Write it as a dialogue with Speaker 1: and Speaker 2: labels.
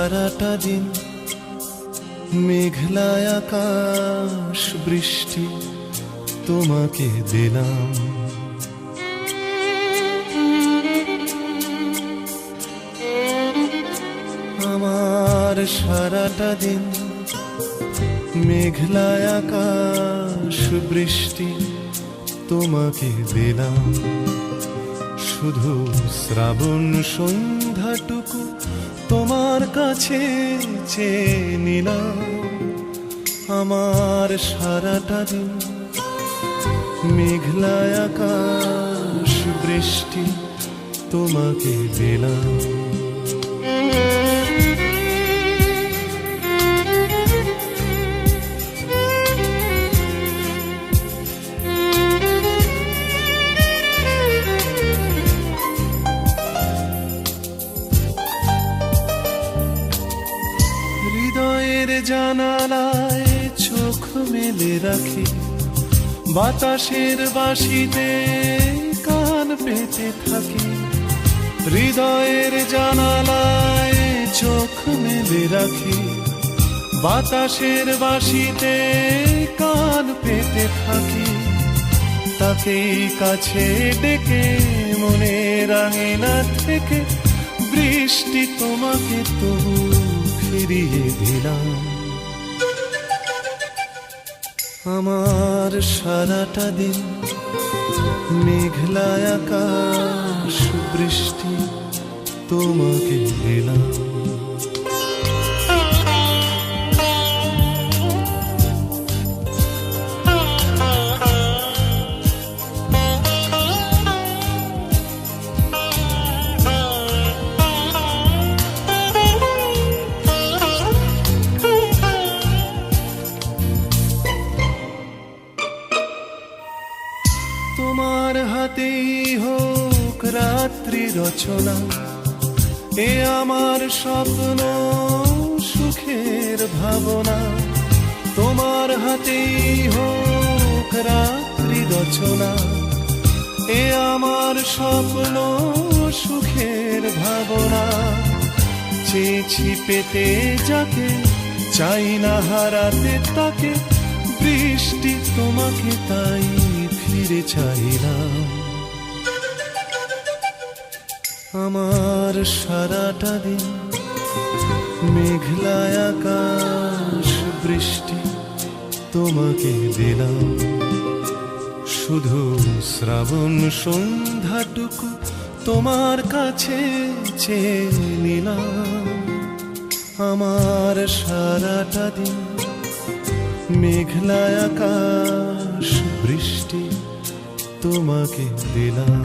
Speaker 1: সারাটা দিন মেঘলা আকাশ বৃষ্টি তোমাকে দিলাম। আমার সারাটা দিন মেঘলা আকাশ বৃষ্টি তোমাকে দিলাম। শুধু শ্রাবণ সন্ধ্যাটুকু তোমার কাছে চেয়ে নিলাম। আমার সারাটা দিন মেঘলা আকাশ বৃষ্টি তোমাকে দিলাম। হৃদয়ের জানালায় চোখ মেলে রাখি, বাতাসের বাঁশিতে কান পেতে থাকি। হৃদয়ের জানালায় চোখ মেলে রাখি, বাতাসের বাঁশিতে কান পেতে থাকি। তাকেই কাছে ডেকে মনের আঙিনা থেকে বৃষ্টি তোমাকে তবু ফিরিয়ে দিলাম। আমার সারাটা দিন মেঘলা আকাশ বৃষ্টি তোমাকে দিলাম। তোমার হাতেই হোক রাত্রি রচনা, এ আমার স্বপ্ন সুখের ভাবনা। তোমার হাতেই হোক রাত্রি রচনা, এ আমার স্বপ্ন সুখের ভাবনা। চেয়েছি পেতে যাকে, চাই না হারাতে তাকে, বৃষ্টি তোমাকে তাই ফিরে চাইলাম। আমার সারাটা দিন মেঘলা আকাশ বৃষ্টি তোমাকে দিলাম। শুধু শ্রাবণ সন্ধ্যাটুকু তোমার কাছে চেয়ে নিলাম। আমার সারাটা দিন মেঘলা আকাশ বৃষ্টি তোমাকে দিলাম।